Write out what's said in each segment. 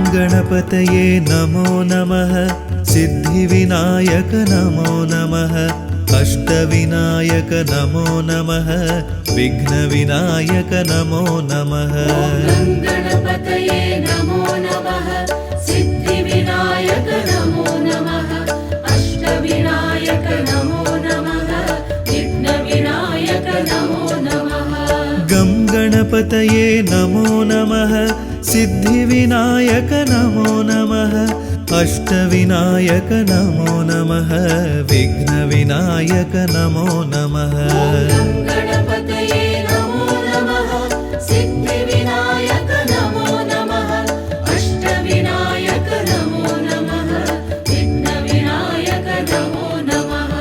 गणपतये नमो नमः। सिद्धिविनायक नमो नमः। अष्टविनायक नमो नमः। विघ्नविनायक नमो नमः। गणपतये नमो नमः। सिद्धिविनायक नमो नमः। अष्टविनायक नमो नमः। विघ्नविनायक नमो नमः। गं गणपतये नमो नमः। सिद्धिविनायक नमो नमः। अष्टविनायक नमो नमः। विघ्नविनायक नमो नमः। गणपतये नमो नमः। सिद्धिविनायक नमो नमः। अष्टविनायक नमो नमः। विघ्नविनायक नमो नमः।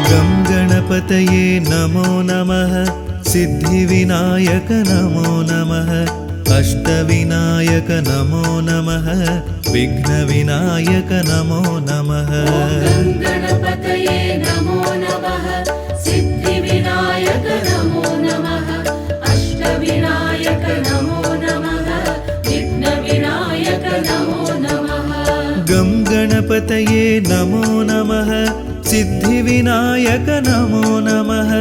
गं गणपतये नमो नमः। सिद्धिविनायक नमो नमः। अष्टविनायक नमो नमः। विघ्नविनायक नमो नमः। गणपतये नमो नमः। सिद्धिविनायक नमो नमः। अष्टविनायक नमो नमः। विघ्नविनायक नमो नमः। गं गणपतये नमो नमः। सिद्धिविनायक नमो नमः।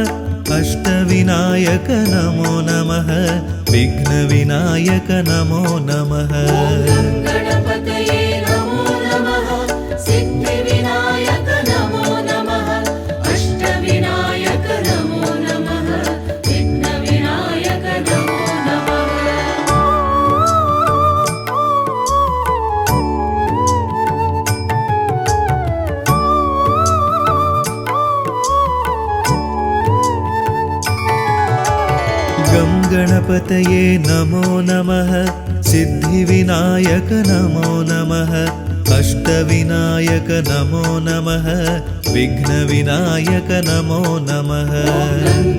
अष्टविनायक नमो नमः। विघ्नविनायक नमो नमः। गणपतये नमो नमः। सिद्धिविनायक नमो नमः। अष्टविनायक नमो नमः। विघ्नविनायक नमो नमः। गं गणपतये नमो नमः। सिद्धिविनायक नमो नमः। अष्टविनायक नमो नमः। विघ्नविनायक नमो नमः।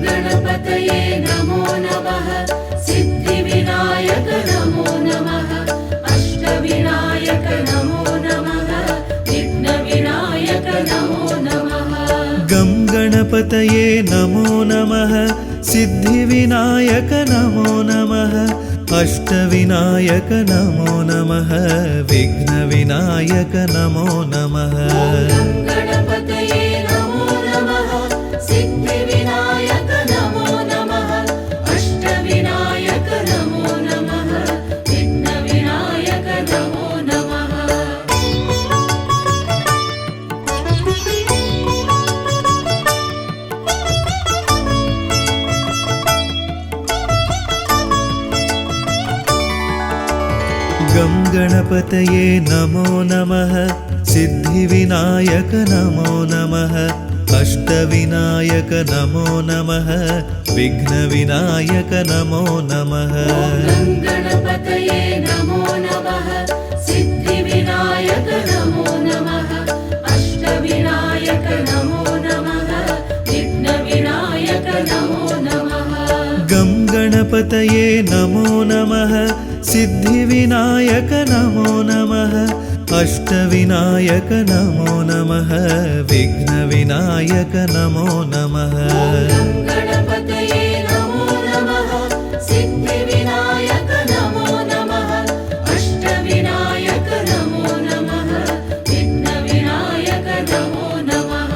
गणपतये नमो नमः। सिद्धिविनायक नमो नमः। अष्टविनायक नमो नमः। विघ्नविनायक नमो नमः। गं गणपतये नमो नमः। सिद्धिविनायक नमो नमः। अष्टविनायक नमो नमः। विघ्नविनायक नमो नमः। गणपतये नमो नमः। सिद्धिविनायक नमो नमः। अष्टविनायक नमो नमः। विघ्नविनायक नमो नमः। गं गणपतये नमो नमः। सिद्धिविनायक नमो नमः। अष्टविनायक नमो नमः। विघ्नविनायक नमो नमः। गणपतये नमो नमः। सिद्धिविनायक नमो नमः। अष्टविनायक नमो नमः। विघ्नविनायक नमो नमः। गं गणपतये नमो नमः। सिद्धिविनायक नमो नमः। अष्टविनायक नमो नमः। विघ्नविनायक नमो नमः। गणपतये नमो नमः। सिद्धिविनायक नमो नमः। अष्टविनायक नमो नमः। विघ्नविनायक नमो नमः।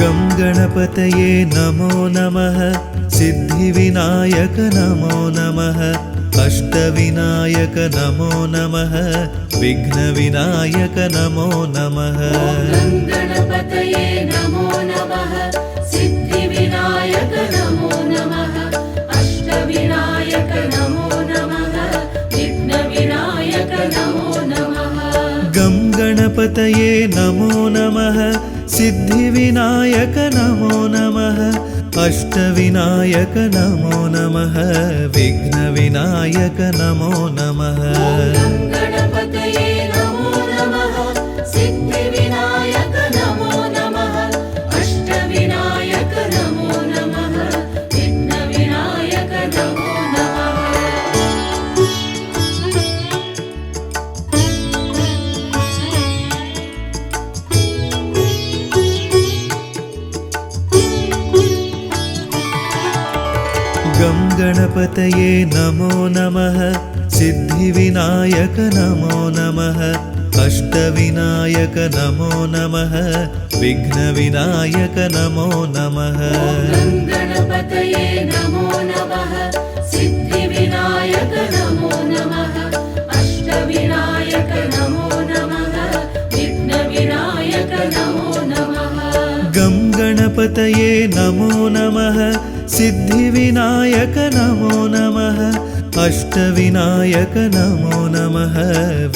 गं गणपतये नमो नमः। सिद्धिविनायक नमो नमः। अष्टविनायक नमो नमः। विघ्नविनायक नमो नमः। गणपतये नमो नमः। सिद्धिविनायक नमो नमः। अष्टविनायक नमो नमः। विघ्नविनायक नमो नमः। गं गणपतये गङ्गणपतये नमो नमः सिद्धिविनायक नमो नमः अष्टविनायक नमो नमः विघ्नविनायक नमो नमः गणपतये नमो नमः सिद्धिविनायक नमो नमः अष्टविनायक नमो नमः विघ्नविनायक नमो गं गणपतये नमो नमः सिद्धिविनायक नमो नमः अष्टविनायक नमो नमः विघ्नविनायक नमो नमः गणपतये नमो नमः सिद्धिविनायक नमो नमः अष्टविनायक नमो नमः विघ्नविनायक नमो नमः गं गणपतये नमो नमः सिद्धिविनायक नमो नमः अष्टविनायक नमो नमः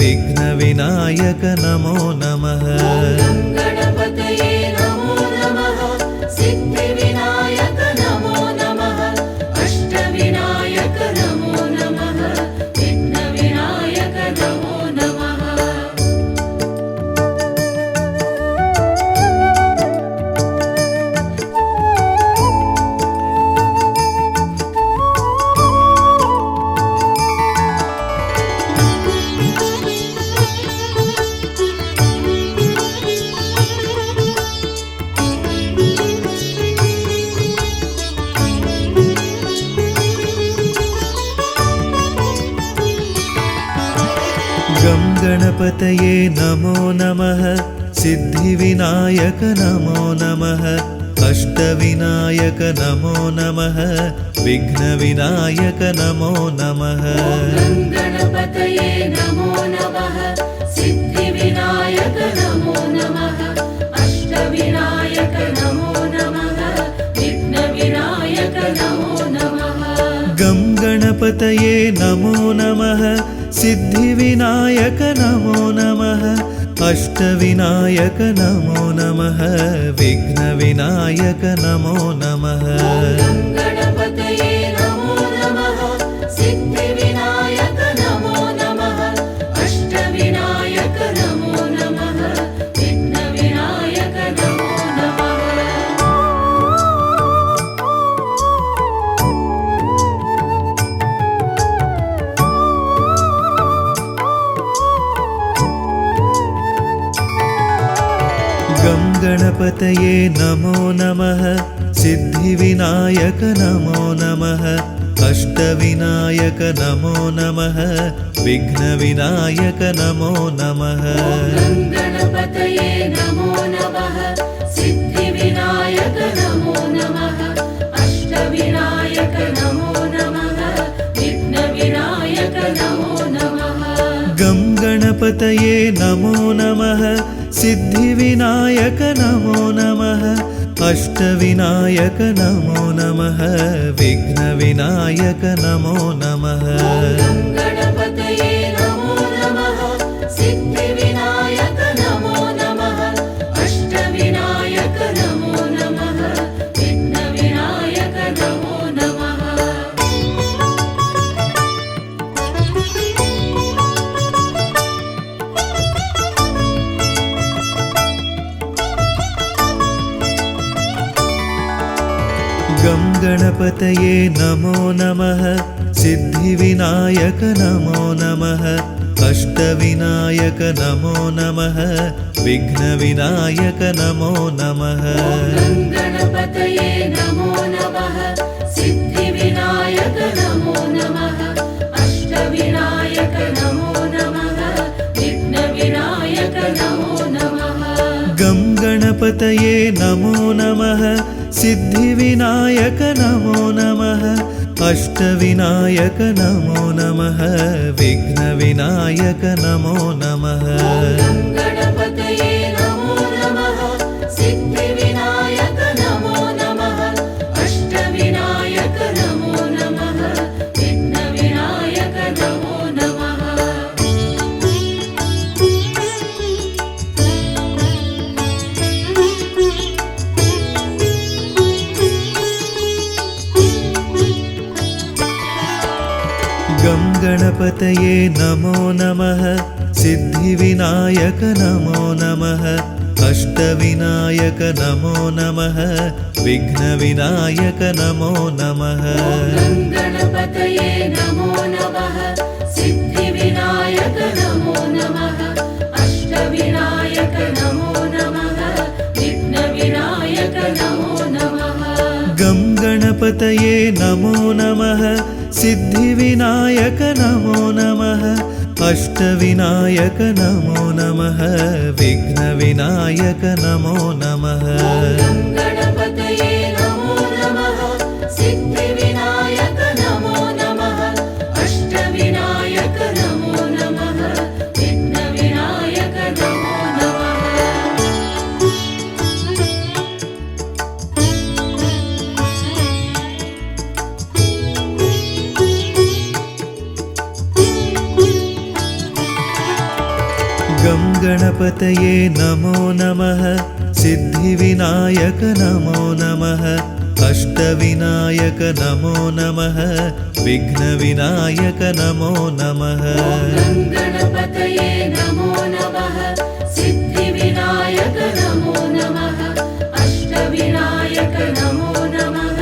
विघ्नविनायक नमो नमः गणपतये नमो नमः सिद्धिविनायक नमो नमः अष्टविनायक नमो नमः विघ्नविनायक नमो नमः गं गणपतये नमो नमः सिद्धिविनायक नमो नमः अष्टविनायक नमो नमः विघ्नविनायक नमो नमः गणपतये नमो नमः सिद्धिविनायक नमो नमः अष्टविनायक नमो नमः विघ्नविनायक नमो नमः गं गणपतये नमो नमः सिद्धिविनायक नमो नमः अष्टविनायक नमो नमः विघ्नविनायक नमो नमः गणपतये नमो नमः सिद्धिविनायक नमो नमः अष्टविनायक नमो नमः विघ्नविनायक नमो नमः गं गणपतये नमो नमः सिद्धिविनायक नमो नमः अष्टविनायक नमो नमः विघ्नविनायक नमो नमः गणपतये नमो नमः सिद्धिविनायक नमो नमः अष्टविनायक नमो नमः विघ्नविनायक नमो नमः गं गणपतये नमो नमः सिद्धिविनायक नमो नमः अष्टविनायक नमो नमः विघ्नविनायक नमो नमः गणपतये नमो नमः सिद्धिविनायक नमो नमः अष्टविनायक नमो नमः विघ्नविनायक नमो नमः गं गणपतये नमो नमः सिद्धिविनायक नमो नमः अष्टविनायक नमो नमः विघ्नविनायक नमो नमः गणपतये नमो नमः सिद्धिविनायक नमो नमः अष्टविनायक नमो नमः विघ्नविनायक नमो नमः गं गणपतये नमो नमः सिद्धिविनायक नमो नमः अष्टविनायक नमो नमः विघ्नविनायक नमो नमः गणपतये नमो नमः सिद्धिविनायक नमो नमः अष्टविनायक नमो नमः विघ्नविनायक नमो नमः गणपतये नमो नमः सिद्धिविनायक नमो नमः अष्टविनायक नमो नमः विघ्नविनायक नमो नमः गं गणपतये नमो नमः सिद्धिविनायक नमो नमः अष्टविनायक नमो नमः विघ्नविनायक नमो नमः गं गणपतये नमो नमः सिद्धिविनायक नमो नमः अष्टविनायक नमो नमः विघ्नविनायक नमो नमः गं गणपतये नमो नमः सिद्धिविनायक नमो नमः अष्टविनायक नमो नमः विघ्नविनायक नमो गं गणपतये नमो नमः सिद्धिविनायक नमो नमः अष्टविनायक नमो नमः विघ्नविनायक नमो नमः गं गणपतये नमो नमः सिद्धिविनायक नमो नमः अष्टविनायक नमो नमः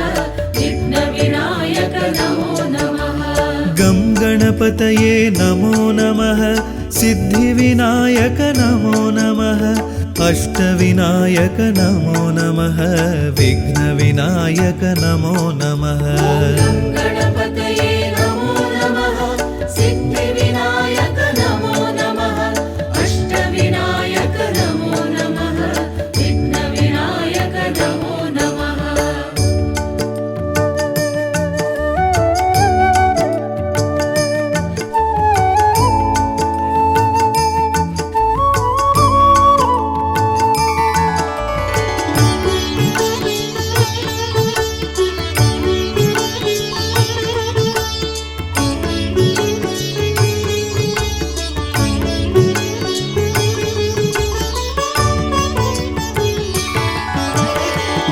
विघ्नविनायक नमो नमः गं गणपतये नमो नमः सिद्धिविनायक नमो नमः अष्टविनायक नमो नमः विघ्नविनायक नमो नमः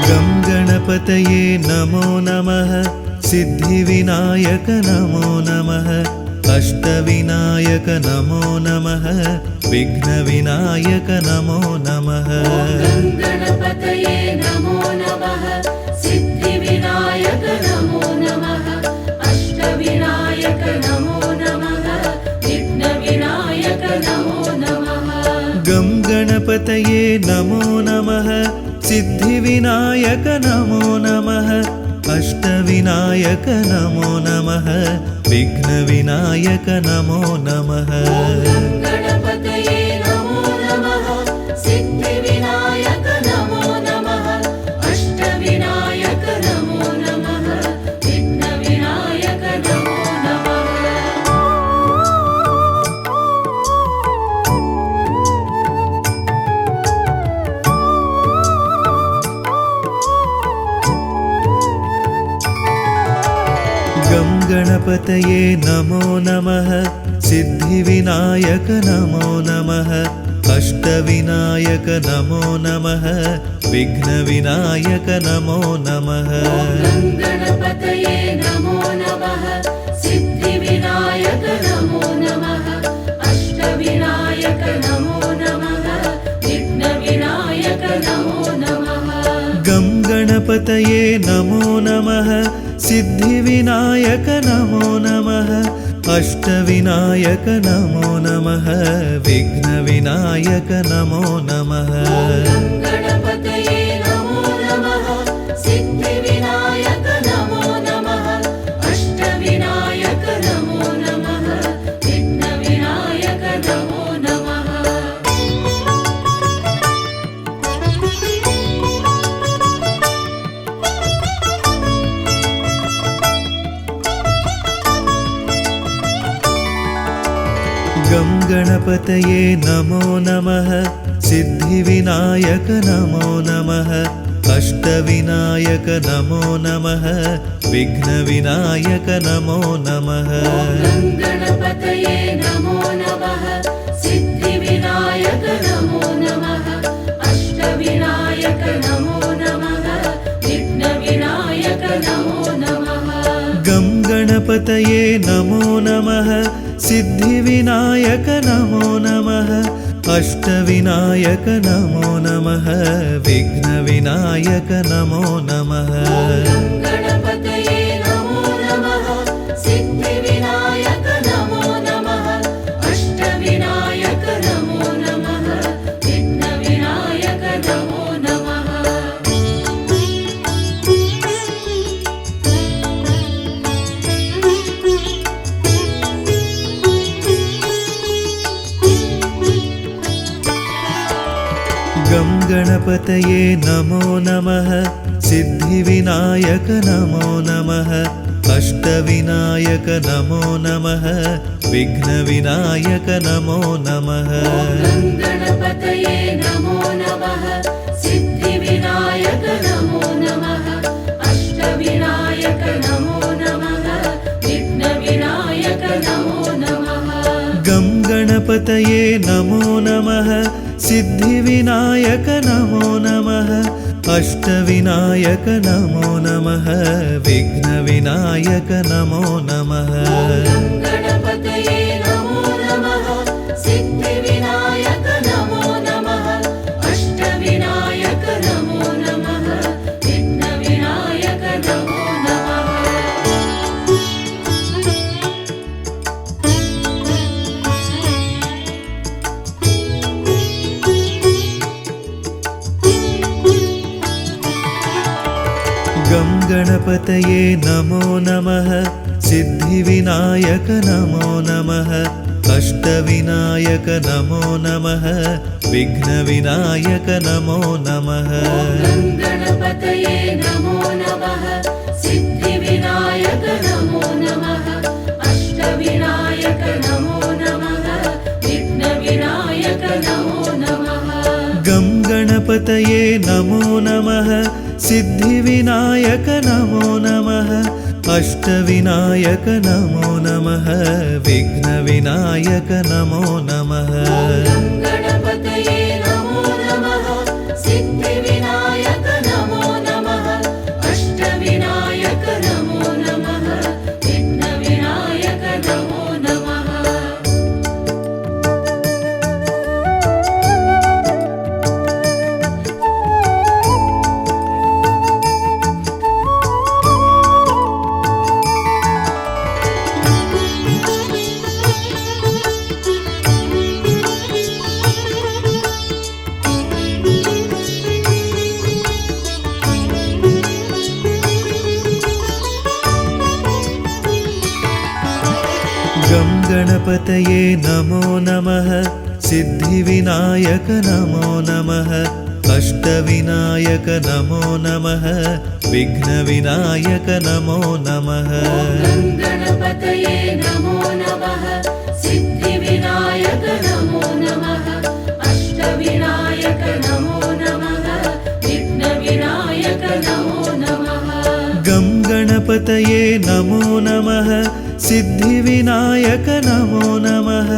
गं गणपतये नमो नमः सिद्धिविनायक नमो नमः अष्टविनायक नमो नमः विघ्नविनायक नमो नमः गं गणपतये नमो नमः सिद्धिविनायक नमो नमः अष्टविनायक नमो नमः विघ्नविनायक नमो नमः गं गणपतये नमो नमः सिद्धिविनायक नमो नमः अष्टविनायक नमो नमः विघ्नविनायक नमो नमः गं गणपतये नमो नमः सिद्धिविनायक नमो नमः अष्टविनायक नमो नमः विघ्नविनायक नमो नमः गं गणपतये नमो नमः सिद्धिविनायक नमो नमः अष्टविनायक नमो नमः विघ्नविनायक नमो नमः गं गणपतये नमो नमः सिद्धिविनायक नमो नमः अष्टविनायक नमो नमः विघ्नविनायक नमो नमः गं गणपतये नमो नमः सिद्धिविनायक नमो नमः अष्टविनायक नमो नमः विघ्नविनायक नमो नमः गं गणपतये नमो नमः सिद्धिविनायक नमो नमः अष्टविनायक नमो नमः विघ्नविनायक नमो नमः गं गणपतये नमो नमः सिद्धिविनायक नमो नमः अष्टविनायक नमो नमः विघ्नविनायक नमो नमः गं गणपतये नमो नमः सिद्धिविनायक नमो नमः अष्टविनायक नमो नमः विघ्नविनायक नमो नमः गं गणपतये नमो नमः सिद्धिविनायक नमो नमः अष्टविनायक नमो नमः विघ्नविनायक नमो नमः गं गणपतये नमो नमः सिद्धिविनायक नमो नमः अष्टविनायक नमो नमः विघ्नविनायक नमो नमः गणपतये नमो नमः सिद्धिविनायक नमो नमः अष्टविनायक नमो नमः विघ्नविनायक नमो नमः गं गणपतये नमो नमः सिद्धिविनायक नमो नमः अष्टविनायक नमो नमः विघ्नविनायक नमो नमः गणपतये नमो नमः सिद्धिविनायक नमो नमः अष्टविनायक नमो नमः विघ्नविनायक नमो नमः गं गणपतये नमो नमः सिद्धिविनायक नमो नमः अष्टविनायक नमो नमः विघ्नविनायक नमो नमः गणपतये नमो नमः सिद्धिविनायक नमो नमः अष्टविनायक नमो नमः विघ्नविनायक नमो नमः गं गणपतये नमो नमः सिद्धिविनायक नमो नमः अष्टविनायक नमो नमः विघ्नविनायक नमो नमः गणपतये नमो नमः सिद्धिविनायक नमो नमः अष्टविनायक नमो नमः विघ्नविनायक नमो नमः गं गणपतये नमो नमः सिद्धिविनायक नमो नमः अष्टविनायक नमो नमः विघ्नविनायक नमो नमः गणपतये नमो नमः सिद्धिविनायक नमो नमः अष्टविनायक नमो नमः विघ्नविनायक नमो नमः गं गणपतये नमो नमः सिद्धिविनायक नमो नमः अष्टविनायक नमो नमः विघ्नविनायक नमो नमः गणपतये नमो नमः सिद्धिविनायक नमो नमः अष्टविनायक नमो नमः विघ्नविनायक नमो नमः गं गणपतये नमो नमः सिद्धिविनायक नमो नमः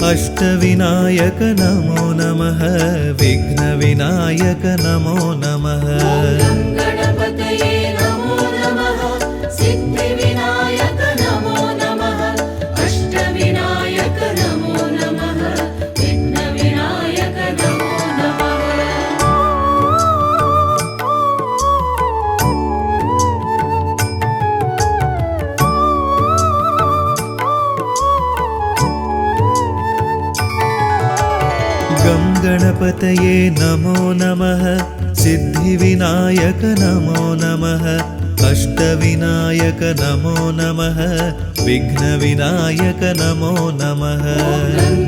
अष्टविनायक नमो नमः विघ्नविनायक नमो नमः गणपतये नमो नमः सिद्धिविनायक नमो नमः अष्टविनायक नमो नमः विघ्नविनायक नमो नमः गं गणपतये नमो नमः सिद्धिविनायक नमो नमः अष्टविनायक नमो नमः विघ्नविनायक नमो नमः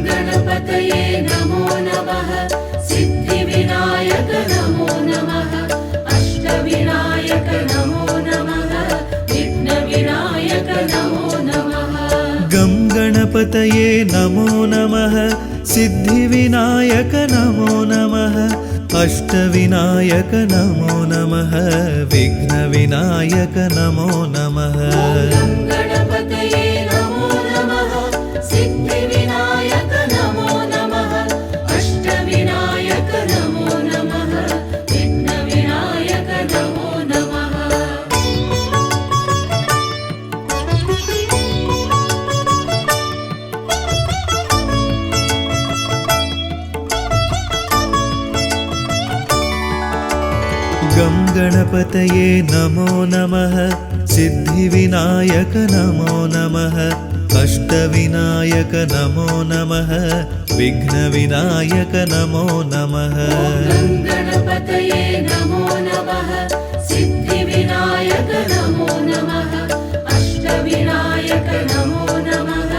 गणपतये नमो नमः सिद्धिविनायक नमो नमः अष्टविनायक नमो नमः विघ्नविनायक नमो नमः गं गणपतये नमो नमः सिद्धिविनायक नमो नमः अष्टविनायक नमो नमः विघ्नविनायक नमो नमः गणपतये नमो नमः सिद्धिविनायक नमो नमः अष्टविनायक नमो नमः विघ्नविनायक नमो नमः गं गणपतये नमो नमः सिद्धिविनायक नमो नमः अष्टविनायक नमो नमः विघ्नविनायक नमो नमः गं गणपतये नमो नमः सिद्धिविनायक नमो नमः अष्टविनायक नमो नमः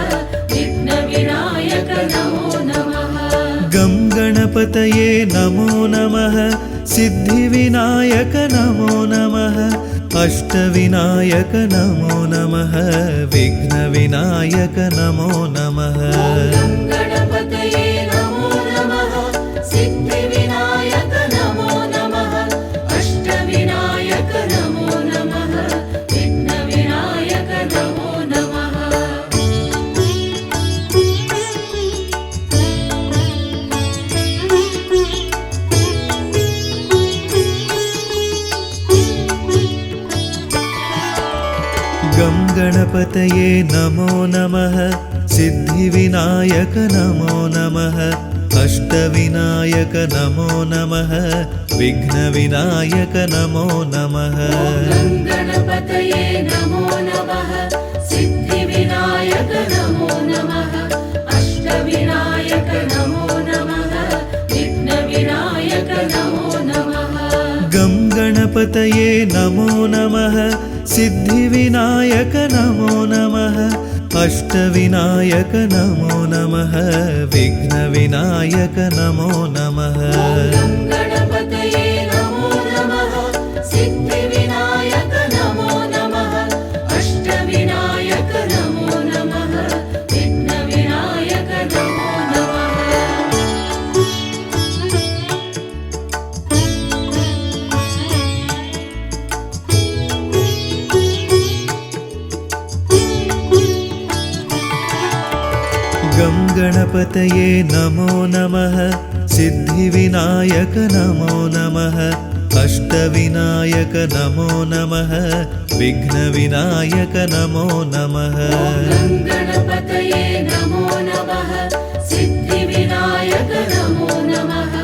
विघ्नविनायक नमो नमः गं गणपतये नमो नमः सिद्धिविनायक नमो नमः अष्टविनायक नमो नमः विघ्नविनायक नमो नमः गं गणपतये नमो नमः सिद्धिविनायक नमो नमः अष्टविनायक नमो नमः विघ्नविनायक नमो नमः गं गणपतये नमो नमः सिद्धिविनायक नमो नमः अष्टविनायक नमो नमः विघ्नविनायक नमो नमः गं गणपतये नमो नमः सिद्धिविनायक नमो नमः अष्टविनायक नमो नमः विघ्नविनायक नमो नमः गं गणपतये नमो नमः सिद्धिविनायक नमो नमः अष्टविनायक नमो नमः विघ्नविनायक नमो नमः गं गणपतये नमो नमः सिद्धिविनायक नमो नमः अष्टविनायक नमो नमः विघ्नविनायक नमो नमः गं गणपतये नमो नमः सिद्धिविनायक नमो नमः अष्टविनायक नमो नमः विघ्नविनायक नमो नमः गं गणपतये नमो नमः सिद्धिविनायक नमो नमः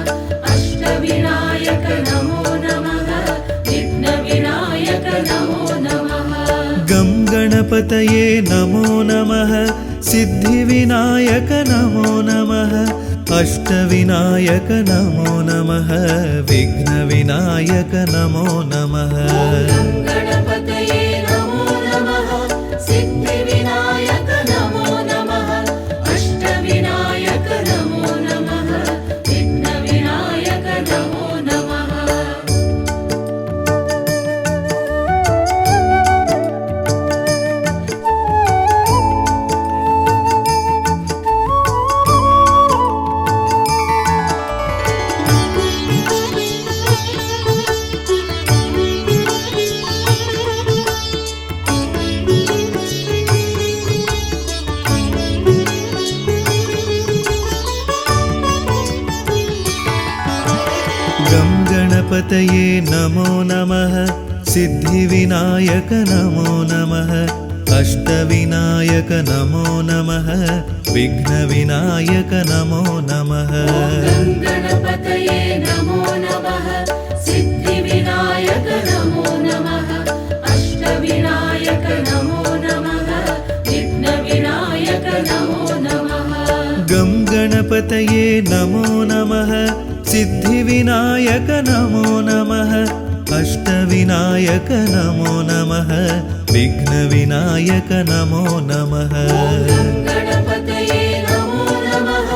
अष्टविनायक नमो नमः विघ्नविनायक नमो नमः गं गणपतये नमो नमः सिद्धिविनायक नमो नमः अष्टविनायक नमो नमः विघ्नविनायक नमो नमः गं गणपतये नमो नमः सिद्धिविनायक नमो नमः अष्टविनायक नमो नमः विघ्नविनायक नमो नमः गं गणपतये नमो नमः सिद्धिविनायक नमो नमः अष्टविनायक नमो नमः विघ्नविनायक नमो नमः गं गणपतये नमो नमः सिद्धिविनायक नमो नमः अष्टविनायक नमो नमः विघ्नविनायक नमो नमः गं गणपतये नमो नमः सिद्धिविनायक नमो नमः अष्टविनायक नमो नमः विघ्नविनायक नमो नमः गं गणपतये नमो नमः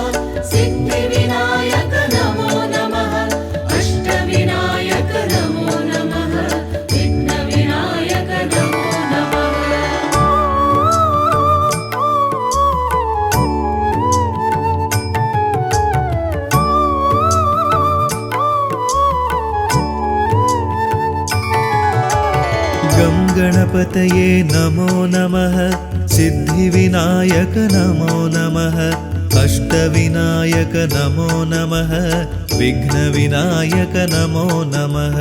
सिद्धिविनायक नमो नमः अष्टविनायक नमो नमः विघ्नविनायक नमो नमः गं गणपतये नमो नमः सिद्धिविनायक नमो नमः अष्टविनायक नमो नमः विघ्नविनायक नमो नमः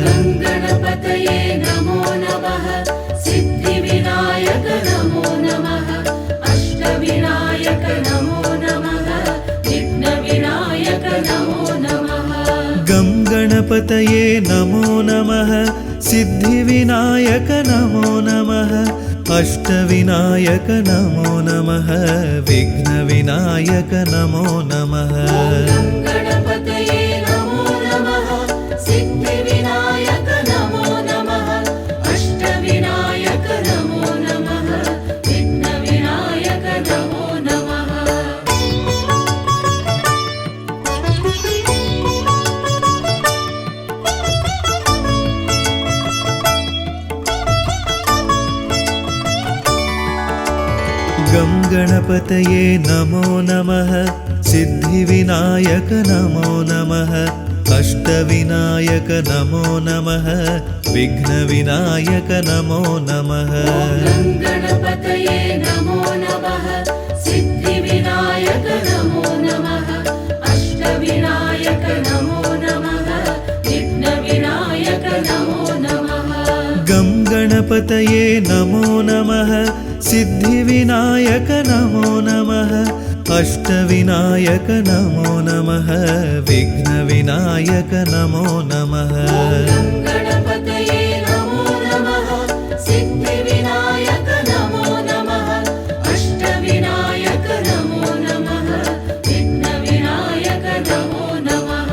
गं गणपतये नमो नमः सिद्धिविनायक नमो नमः अष्टविनायक नमो नमः विघ्नविनायक नमो नमः गं गणपतये गङ्गणपतये नमो नमः सिद्धिविनायक नमो नमः अष्टविनायक नमो नमः विघ्नविनायक नमो नमः गणपतये नमो नमः सिद्धिविनायक नमो नमः अष्टविनायक नमो नमः विघ्नविनायक नमो नमः गं गणपतये नमो नमः सिद्धिविनायक नमो नमः अष्टविनायक नमो नमः विघ्नविनायक नमो नमः गणपतये नमो नमः सिद्धिविनायक नमो नमः अष्टविनायक नमो नमः विघ्नविनायक नमो नमः गं गणपतये नमो नमः सिद्धिविनायक नमो नमः अष्टविनायक नमो नमः विघ्नविनायक नमो नमः गणपतये नमो नमः सिद्धिविनायक नमो नमः अष्टविनायक नमो नमः विघ्नविनायक नमो नमः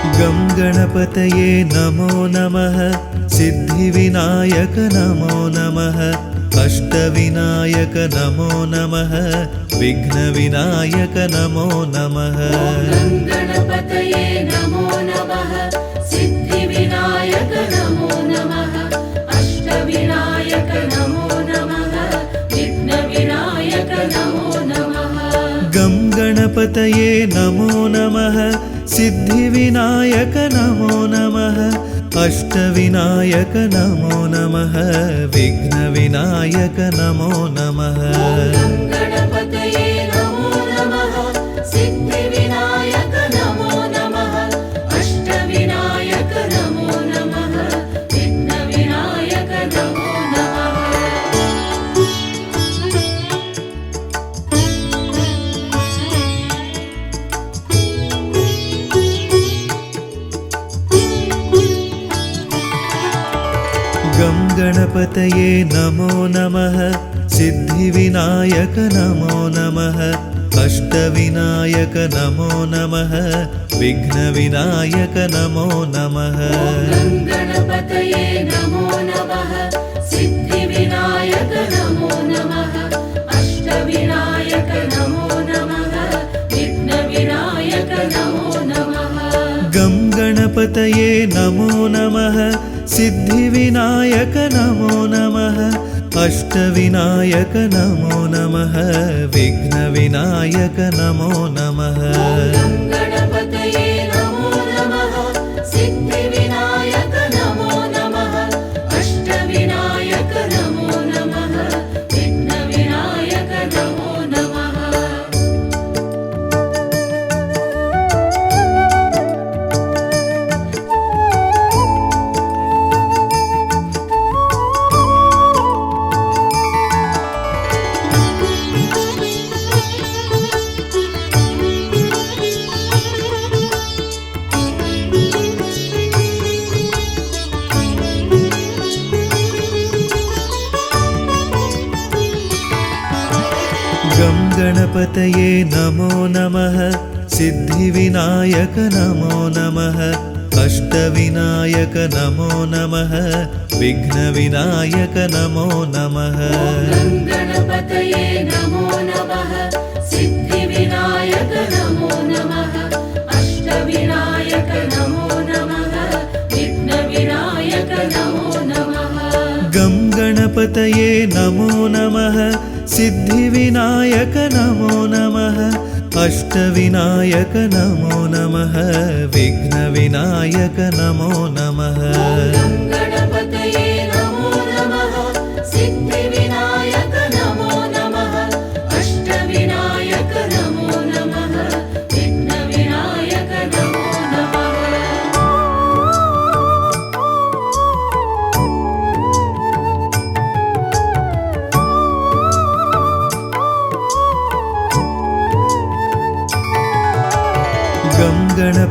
गं गणपतये नमो नमः सिद्धिविनायक नमो नमः अष्टविनायक नमो नमः विघ्नविनायक नमो नमः गणपतये नमो नमः सिद्धिविनायक नमो नमः अष्टविनायक नमो नमः विघ्नविनायक नमो नमः गं गणपतये नमो नमः सिद्धिविनायक नमो नमः अष्टविनायक नमो नमः विघ्नविनायक नमो नमः गणपतये नमो नमः सिद्धिविनायक नमो नमः अष्टविनायक नमो नमः विघ्नविनायक नमो नमः गं गणपतये नमो नमः सिद्धिविनायक नमो नमः अष्टविनायक नमो नमः विघ्नविनायक नमो नमः गणपतये नमो नमः सिद्धिविनायक नमो नमः अष्टविनायक नमो नमः विघ्नविनायक नमो नमः गं गणपतये नमो नमः सिद्धिविनायक नमो नमः अष्टविनायक नमो नमः विघ्नविनायक नमो नमः गणपतये नमो नमः सिद्धिविनायक नमो नमः अष्टविनायक नमो नमः विघ्नविनायक नमो नमः गं गणपतये नमो नमः सिद्धिविनायक नमो नमः अष्टविनायक नमो नमः विघ्नविनायक नमो नमः गणपतये नमो नमः सिद्धिविनायक नमो नमः अष्टविनायक नमो नमः विघ्नविनायक नमो नमः गं गणपतये नमो नमः सिद्धिविनायक नमो नमः अष्टविनायक नमो नमः विघ्नविनायक नमो नमः गणपतये नमो नमः सिद्धिविनायक नमो नमः अष्टविनायक नमो नमः विघ्नविनायक नमो नमः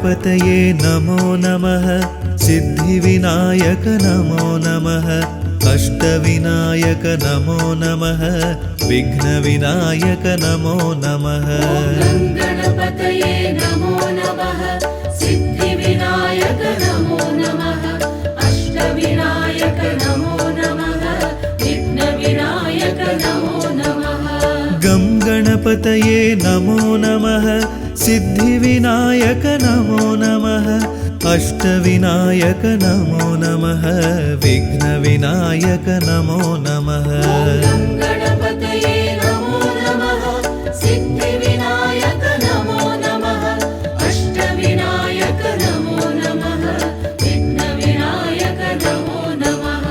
गणपतये नमो नमः सिद्धिविनायक नमो नमः अष्टविनायक नमो नमः विघ्नविनायक नमो नमः गणपतये नमो नमः सिद्धिविनायक नमो नमः अष्टविनायक नमो नमः विघ्नविनायक नमो नमः गं गणपतये नमो नमः सिद्धिविनायक नमो नमः अष्टविनायक नमो नमः विघ्नविनायक नमो नमः गणपतये नमो नमः सिद्धिविनायक नमो नमः अष्टविनायक नमो नमः विघ्नविनायक नमो नमः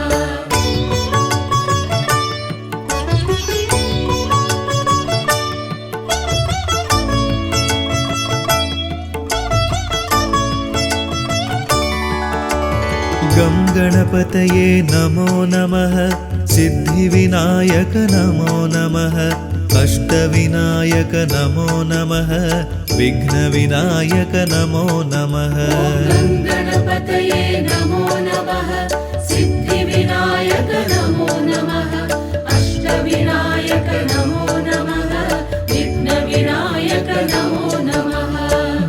गं गणपतये नमो नमः सिद्धिविनायक नमो नमः अष्टविनायक नमो नमः विघ्नविनायक नमो नमः गणपतये नमो नमः सिद्धिविनायक नमो नमः अष्टविनायक नमो नमः विघ्नविनायक नमो नमः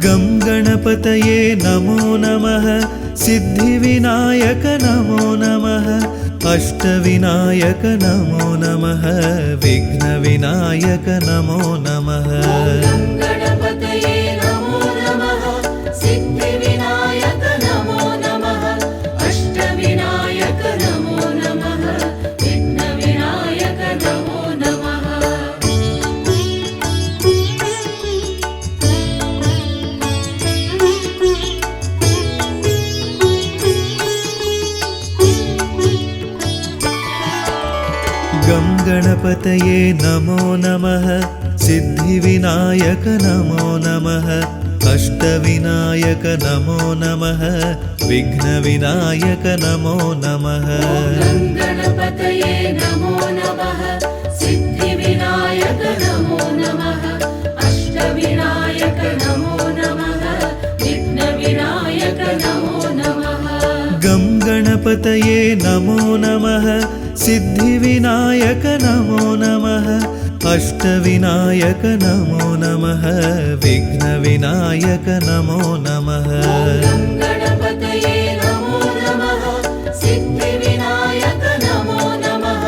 गं गणपतये नमो नमः सिद्धिविनायक नमो नमः अष्टविनायक नमो नमः विघ्नविनायक नमो नमः गणपतये नमो नमः सिद्धिविनायक नमो नमः अष्टविनायक नमो नमः विघ्नविनायक नमो नमः गं गणपतये नमो नमः सिद्धिविनायक नमो नमः अष्टविनायक नमो नमः विघ्नविनायक नमो नमः गणपतये नमो नमः सिद्धिविनायक नमो नमः अष्टविनायक नमो नमः विघ्नविनायक नमो नमः गं गणपतये नमो नमः सिद्धिविनायक नमो नमः अष्टविनायक नमो नमः विघ्नविनायक नमो नमः गणपतये नमो नमः सिद्धिविनायक नमो नमः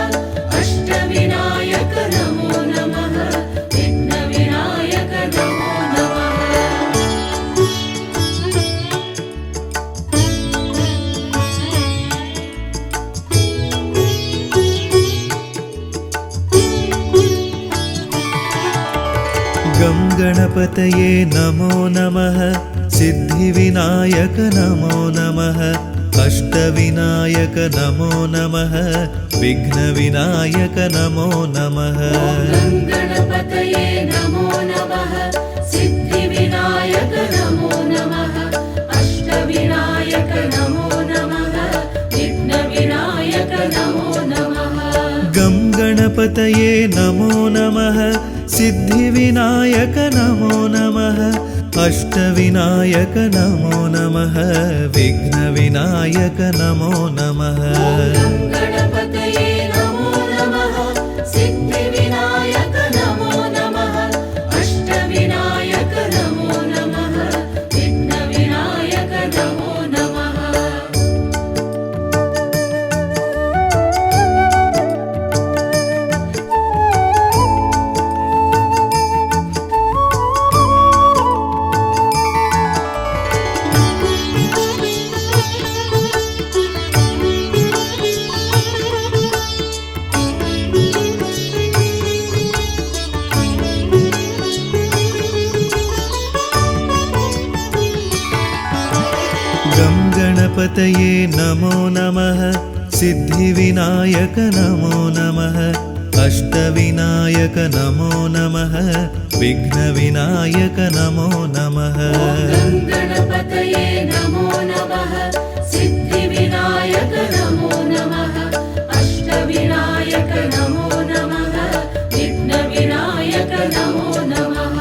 अष्टविनायक नमो नमः विघ्नविनायक नमो नमः गं गणपतये नमो नमः सिद्धिविनायक नमो नमः अष्टविनायक नमो नमः विघ्नविनायक नमो नमः गणपतये नमो नमः सिद्धिविनायक नमो नमः अष्टविनायक नमो नमः विघ्नविनायक नमो नमः गं गणपतये नमो नमः सिद्धिविनायक नमो नमः अष्टविनायक नमो नमः विघ्नविनायक नमो नमः गणपतये नमो नमः सिद्धिविनायक नमो नमः अष्टविनायक नमो नमः विघ्नविनायक नमो नमः गं गणपतये नमो नमः सिद्धिविनायक नमो नमः अष्टविनायक नमो नमः विघ्नविनायक नमो नमः गणपतये नमो नमः सिद्धिविनायक नमो नमः अष्टविनायक नमो नमः विघ्नविनायक नमो नमः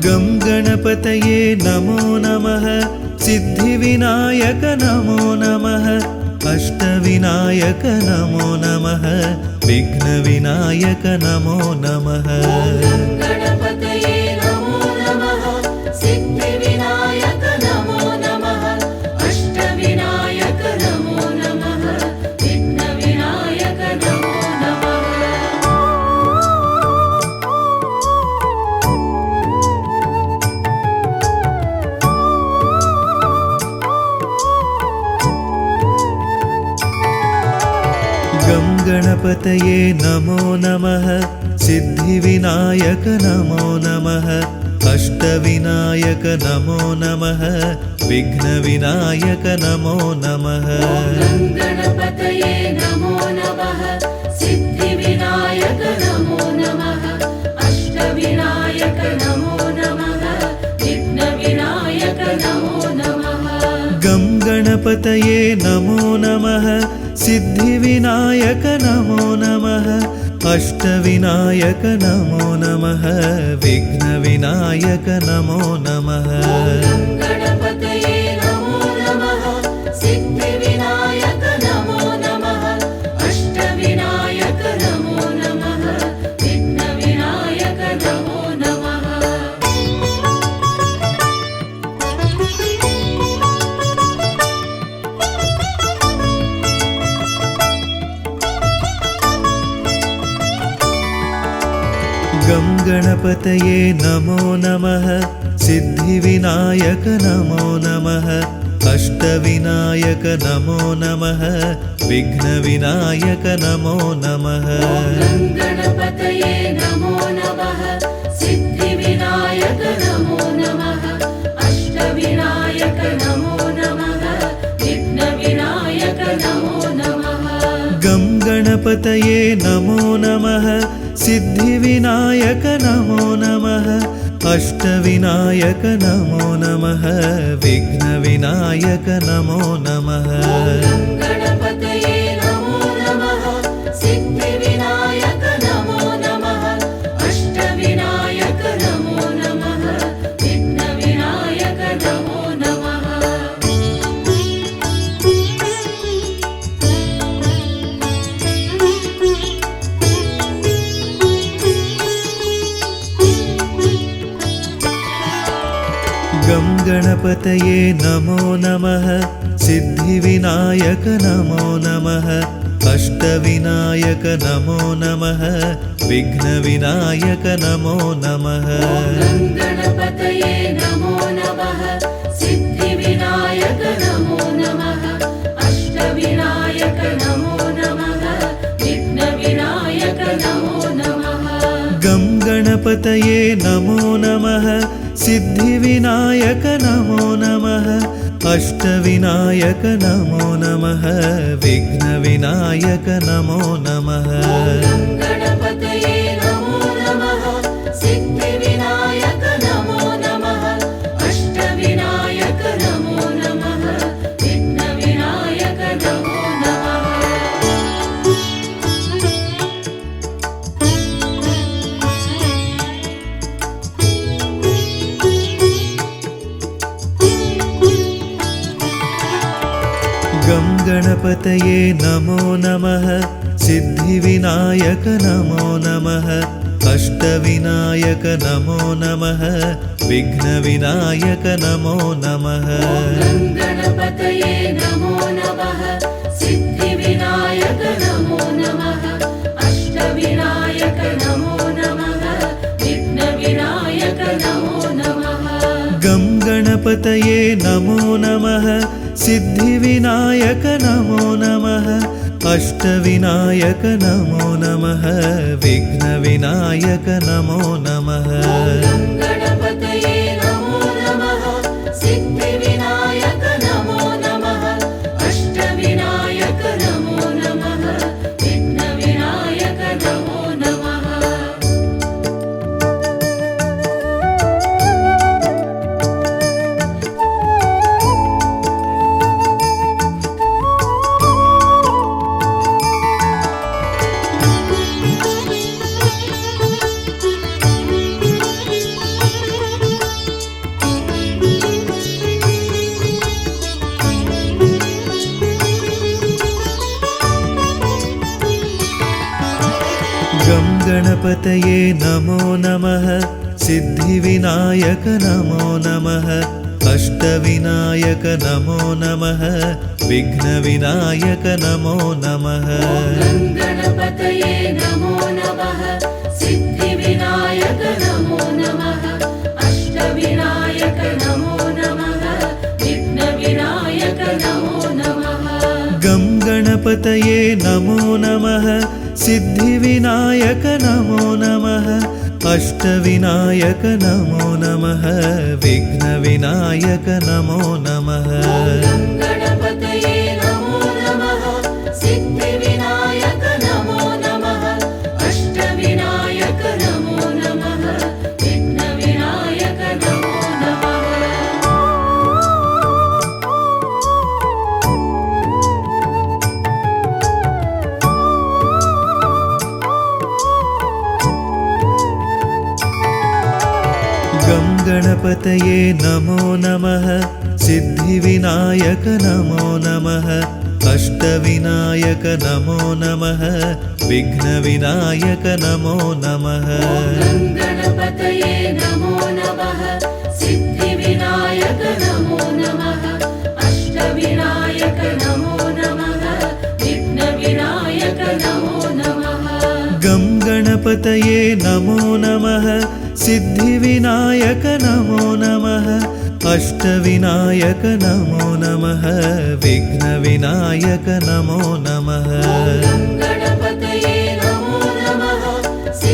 गं गणपतये नमो नमः सिद्धिविनायक नमो नमः अष्टविनायक नमो नमः विघ्नविनायक नमो नमः गणपतये नमो नमः सिद्धिविनायक नमो नमः अष्टविनायक नमो नमः विघ्नविनायक नमो नमः गं गणपतये नमो नमः सिद्धिविनायक नमो नमः अष्टविनायक नमो नमः विघ्नविनायक नमो नमः गणपतये नमो नमः सिद्धिविनायक नमो नमः अष्टविनायक नमो नमः विघ्नविनायक नमो नमः गं गणपतये नमो नमः सिद्धिविनायक नमो नमः अष्टविनायक नमो नमः विघ्नविनायक नमो नमः गणपतये नमो नमः सिद्धिविनायक नमो नमः अष्टविनायक नमो नमः विघ्नविनायक नमो नमः गं गणपतये नमो नमः सिद्धिविनायक नमो नमः अष्टविनायक नमो नमः विघ्नविनायक नमो नमः गणपतये नमो नमः सिद्धिविनायक नमो नमः अष्टविनायक नमो नमः विघ्नविनायक नमो नमः गं गणपतये नमो नमः सिद्धिविनायक नमो नमः अष्टविनायक नमो नमः विघ्नविनायक नमो नमः गणपतये नमो नमः सिद्धिविनायक नमो नमः अष्टविनायक नमो नमः विघ्नविनायक नमो नमः गं गणपतये नमो नमः सिद्धिविनायक नमो नमः अष्टविनायक नमो नमः विघ्नविनायक नमो नमः गणपतये नमो नमः सिद्धिविनायक नमो नमः अष्टविनायक नमो नमः विघ्नविनायक नमो नमः गं गणपतये नमो नमः सिद्धिविनायक नमो नमः अष्टविनायक नमो नमः विघ्नविनायक नमो नमः गणपतये नमो नमः सिद्धिविनायक नमो नमः अष्टविनायक नमो नमः विघ्नविनायक नमो नमः गं गणपतये नमो नमः सिद्धिविनायक नमो नमः अष्टविनायक नमो नमः विघ्नविनायक नमो नमः गणपतये नमो नमः सिद्धिविनायक नमो नमः अष्टविनायक नमो नमः विघ्नविनायक नमो नमः गं गणपतये नमो नमः सिद्धिविनायक नमो नमः अष्टविनायक नमो नमः विघ्नविनायक नमो नमः गणपतये नमो नमः सिद्धिविनायक नमो नमः अष्टविनायक नमो नमः विघ्नविनायक नमो नमः गं गणपतये नमो नमः सिद्धिविनायक नमो नमः अष्टविनायक नमो नमः विघ्नविनायक नमो नमः गं गणपतये नमो नमः सिद्धिविनायक नमो नमः अष्टविनायक नमो नमः विघ्नविनायक नमो नमः गं गणपतये नमो नमः सिद्धिविनायक नमो नमः अष्टविनायक नमो नमः विघ्नविनायक नमो नमः गं गणपतये नमो नमः सिद्धिविनायक नमो नमः अष्टविनायक नमो नमः विघ्नविनायक नमो नमः गं गणपतये नमो नमः सिद्धिविनायक नमो नमः अष्टविनायक नमो नमः विघ्नविनायक नमो नमः गं गणपतये नमो नमः सिद्धिविनायक नमो नमः अष्टविनायक नमो नमः विघ्नविनायक नमो नमः गं गणपतये नमो नमः सिद्धिविनायक नमो नमः अष्टविनायक नमो नमः विघ्नविनायक नमो नमः गं गणपतये नमो नमः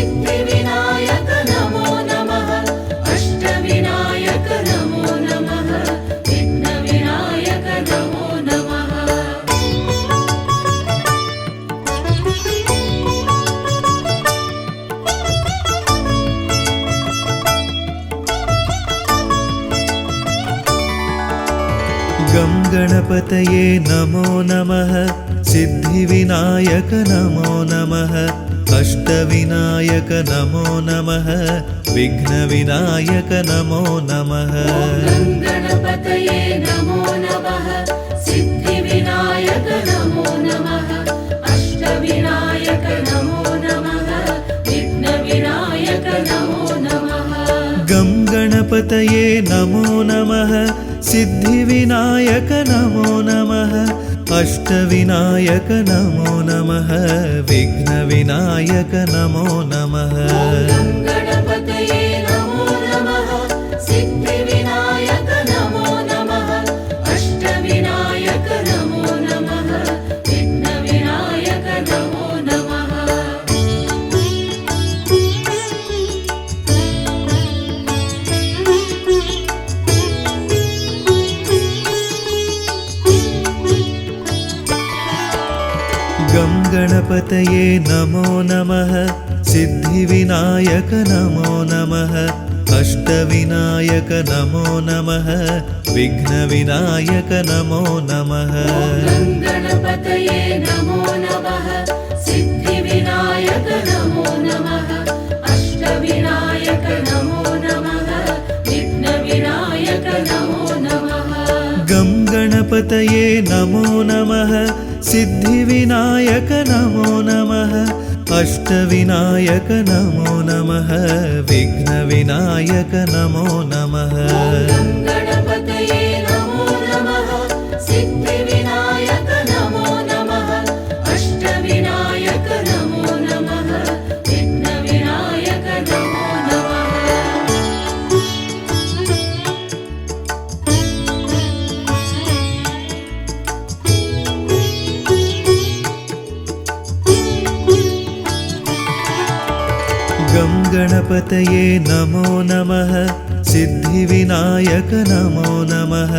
सिद्धिविनायक नमो नमः अष्टविनायक नमो नमः विघ्नविनायक नमो नमः गं गणपतये नमो नमः सिद्धिविनायक नमो नमः अष्टविनायक नमो नमः विघ्नविनायक नमो नमः गं गणपतये नमो नमः सिद्धिविनायक नमो नमः अष्टविनायक नमो नमः विघ्नविनायक नमो नमः गं गणपतये नमो नमः सिद्धिविनायक नमो नमः अष्टविनायक नमो नमः विघ्नविनायक नमो नमः गं गणपतये नमो नमः सिद्धिविनायक नमो नमः अष्टविनायक नमो नमः विघ्नविनायक नमो नमः गं गणपतये नमो नमः सिद्धिविनायक नमो नमः अष्टविनायक नमो नमः विघ्नविनायक नमो नमः गं गणपतये नमो नमः सिद्धिविनायक नमो नमः अष्टविनायक नमो नमः विघ्नविनायक नमो नमः गं गणपतये नमो नमः सिद्धिविनायक नमो नमः अष्टविनायक नमो नमः विघ्नविनायक नमो नमः गं गणपतये नमो नमः सिद्धिविनायक नमो नमः अष्टविनायक नमो नमः विघ्नविनायक नमो नमः गं गणपतये नमो नमः सिद्धिविनायक नमो नमः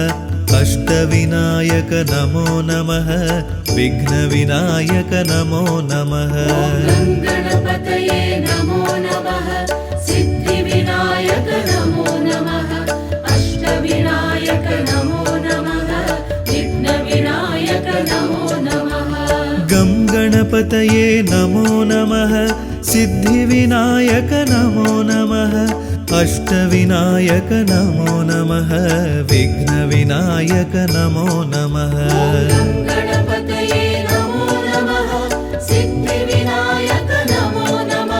अष्टविनायक नमो नमः विघ्नविनायक नमो नमः गं गणपतये नमो नमः सिद्धिविनायक नमो नमः अष्टविनायक नमो नमः विघ्नविनायक नमो नमः गं गणपतये नमो नमः सिद्धिविनायक नमो नमः अष्टविनायक नमो नमः विघ्नविनायक नमो नमः गं गणपतये नमो नमः सिद्धिविनायक नमो नमः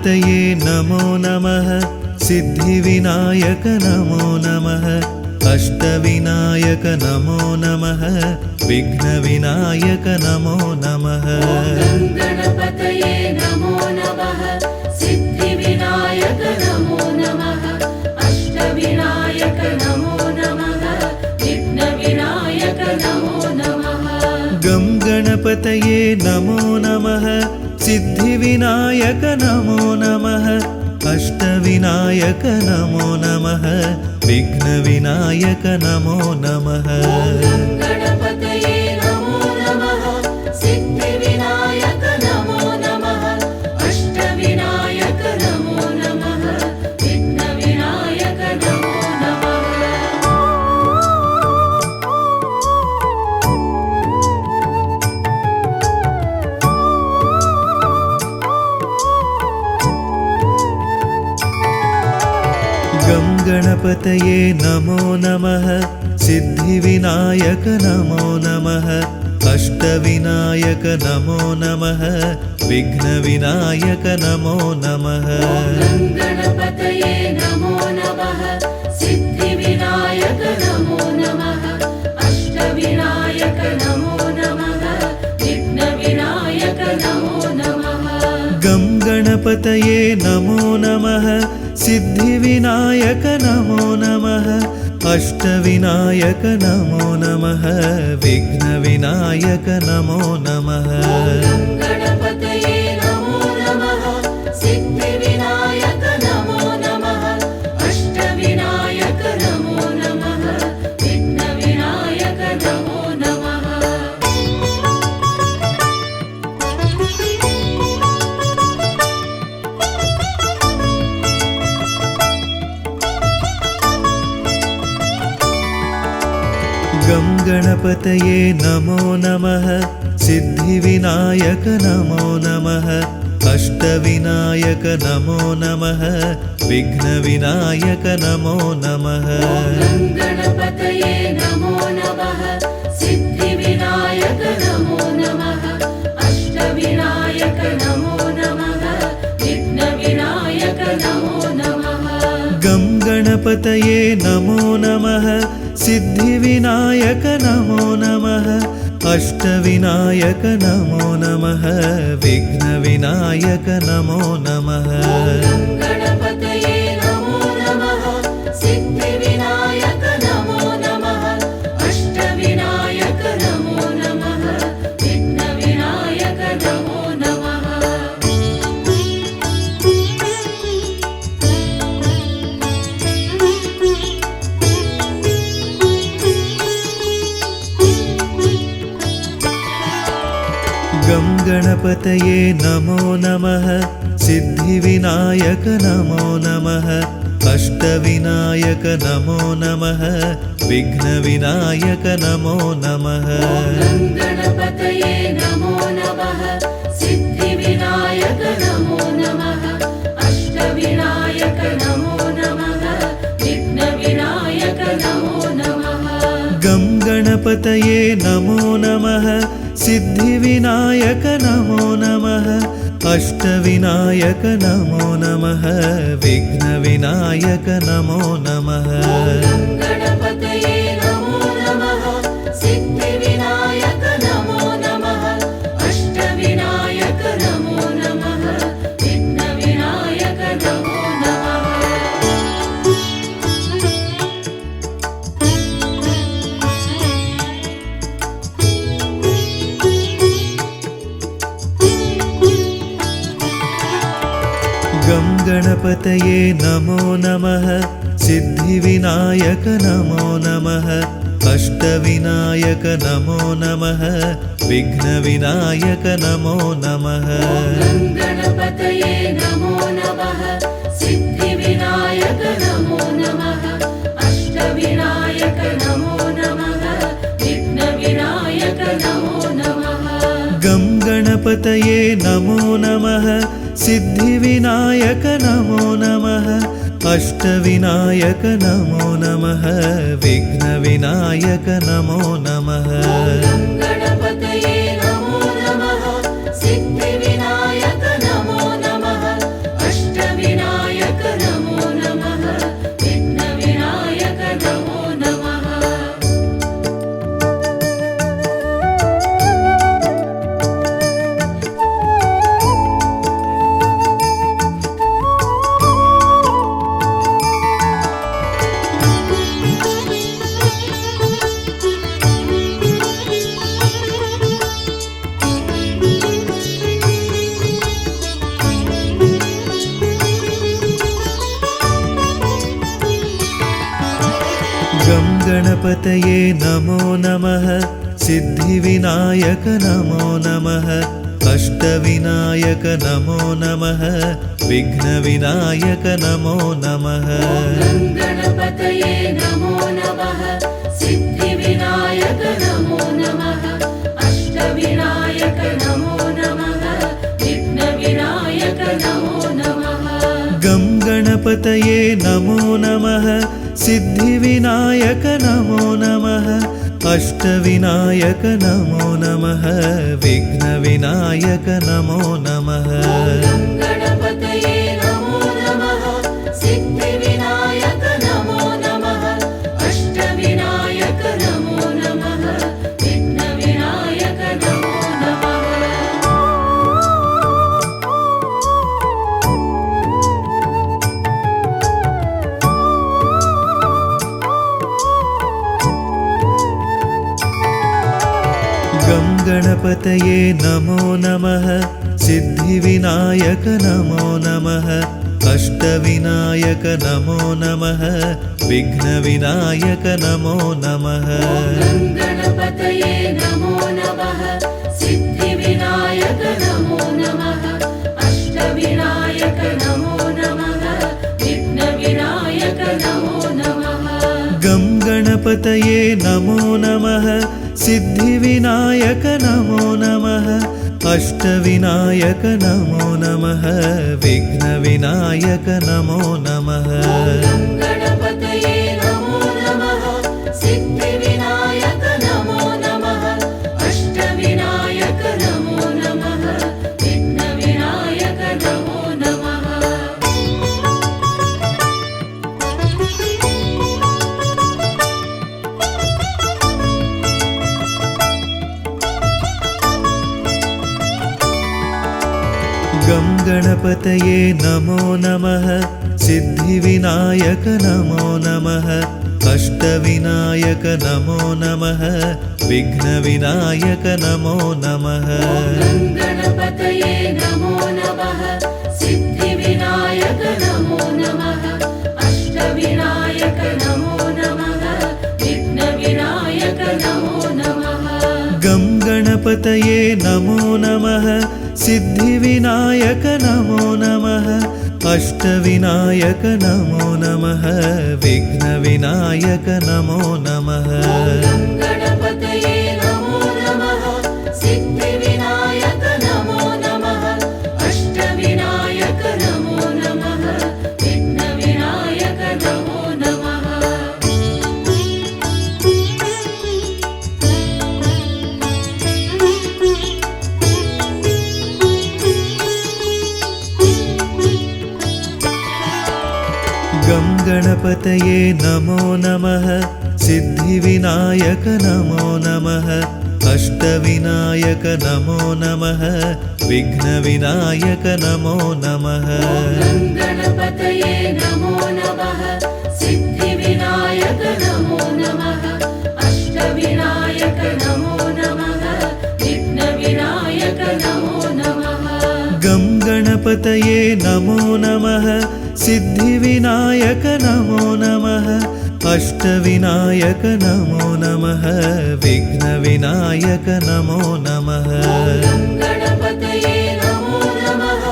गङ्गणपतये नमो नमः सिद्धिविनायक नमो नमः अष्टविनायक नमो नमः विघ्नविनायक नमो नमः गणपतये नमो नमः सिद्धिविनायक नमो नमः अष्टविनायक नमो नमः विघ्नविनायक नमो नमः गं गणपतये नमो नमः सिद्धिविनायक नमो नमः अष्टविनायक नमो नमः विघ्नविनायक नमो नमः गणपतये नमो नमः सिद्धिविनायक नमो नमः अष्टविनायक नमो नमः विघ्नविनायक नमो नमः गं गणपतये नमो नमः सिद्धिविनायक नमो नमः अष्टविनायक नमो नमः विघ्नविनायक नमो नमः गणपतये नमो नमः सिद्धिविनायक नमो नमः अष्टविनायक नमो नमः विघ्नविनायक नमो नमः गं गणपतये नमो नमः सिद्धिविनायक नमो नमः अष्टविनायक नमो नमः विघ्नविनायक नमो नमः गणपतये नमो नमः सिद्धिविनायक नमो नमः अष्टविनायक नमो नमः विघ्नविनायक नमो नमः गं गणपतये नमो नमः सिद्धिविनायक नमो नमः अष्टविनायक नमो नमः विघ्नविनायक नमो नमः गणपतये नमो नमः सिद्धिविनायक नमो नमः अष्टविनायक नमो नमः विघ्नविनायक नमो नमः गं गणपतये नमो नमः सिद्धिविनायक नमो नमः अष्टविनायक नमो नमः विघ्नविनायक नमो नमः गणपतये नमो नमः सिद्धिविनायक नमो नमः अष्टविनायक नमो नमः विघ्नविनायक नमो नमः गं गणपतये नमो नमः सिद्धिविनायक नमो नमः अष्टविनायक नमो नमः विघ्नविनायक नमो नमः गणपतये नमो नमः सिद्धिविनायक नमो नमः अष्टविनायक नमो नमः विघ्नविनायक नमो नमः गं गणपतये नमो नमः सिद्धिविनायक नमो नमः अष्टविनायक नमो नमः विघ्नविनायक नमो नमः गणपतये नमो नमः सिद्धिविनायक नमो नमः अष्टविनायक नमो नमः विघ्नविनायक नमो नमः गं गणपतये नमो नमः सिद्धिविनायक नमो नमः अष्टविनायक नमो नमः विघ्नविनायक नमो नमः गणपतये नमो नमः सिद्धिविनायक नमो नमः अष्टविनायक नमो नमः विघ्नविनायक नमो नमः गं गणपतये नमो नमः सिद्धिविनायक नमो नमः अष्टविनायक नमो नमः विघ्नविनायक नमो नमः गणपतये नमो नमः सिद्धिविनायक नमो नमः गङ्गणपतये नमो नमः सिद्धिविनायक नमो नमः अष्टविनायक नमो नमः विघ्नविनायक नमो नमः गणपतये नमो नमः सिद्धिविनायक नमो नमः अष्टविनायक नमो नमः विघ्नविनायक नमो नमः गं गणपतये नमो नमः सिद्धिविनायक नमो नमः अष्टविनायक नमो नमः विघ्नविनायक नमो नमः गणपतये नमो नमः सिद्धिविनायक नमो नमः अष्टविनायक नमो नमः विघ्नविनायक नमो नमः गं गणपतये नमो नमः सिद्धिविनायक नमो नमः अष्टविनायक नमो नमः विघ्नविनायक नमो नमः गणपतये नमो नमः सिद्धिविनायक नमो नमः अष्टविनायक नमो नमः विघ्नविनायक नमो नमः गं गणपतये नमो नमः सिद्धिविनायक नमो नमः अष्टविनायक नमो नमः विघ्नविनायक नमो नमः गणपतये नमो नमः सिद्धिविनायक नमो नमः अष्टविनायक नमो नमः विघ्नविनायक नमो नमः गं गणपतये नमो नमः सिद्धिविनायक नमो नमः अष्टविनायक नमो नमः विघ्नविनायक नमो नमः गणपतये नमो नमः सिद्धिविनायक नमो नमः अष्टविनायक नमो नमः विघ्नविनायक नमो नमः गं गणपतये नमो नमः सिद्धिविनायक नमो नमः अष्टविनायक नमो नमः विघ्नविनायक नमो नमः गणपतये नमो नमः सिद्धिविनायक नमो नमः अष्टविनायक नमो नमः विघ्नविनायक नमो नमः गं गणपतये नमो नमः सिद्धिविनायक नमो नमः अष्टविनायक नमो नमः विघ्नविनायक नमो नमः गणपतये नमो नमः सिद्धिविनायक नमो नमः अष्टविनायक नमो नमः विघ्नविनायक नमो नमः गं गणपतये नमो नमः सिद्धिविनायक नमो नमः अष्टविनायक नमो नमः विघ्नविनायक नमो नमः गणपतये नमो नमः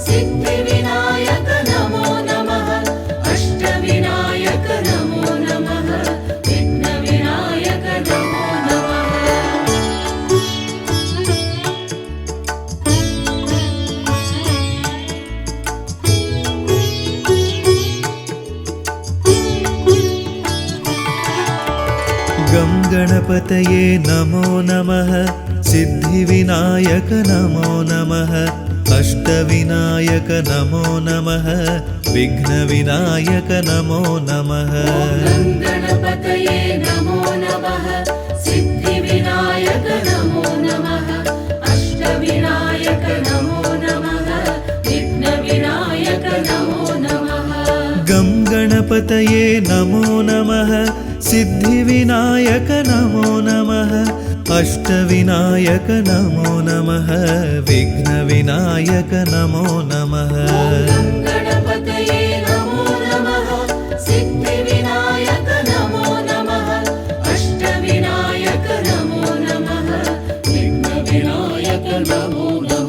सिद्धिविनायक नमो नमः अष्टविनायक नमो नमः विघ्नविनायक नमो नमः गं गणपतये नमो नमः सिद्धिविनायक नमो नमः अष्टविनायक नमो नमः विघ्नविनायक नमो नमः गणपतये नमो नमः सिद्धिविनायक नमो नमः अष्टविनायक नमो नमः विघ्नविनायक नमो नमः गं गणपतये नमो नमः सिद्धिविनायक नमो नमः अष्टविनायक नमो नमः विघ्नविनायक नमो नमः गणपतये नमो नमः सिद्धिविनायक नमो नमः विनायक नमो नमः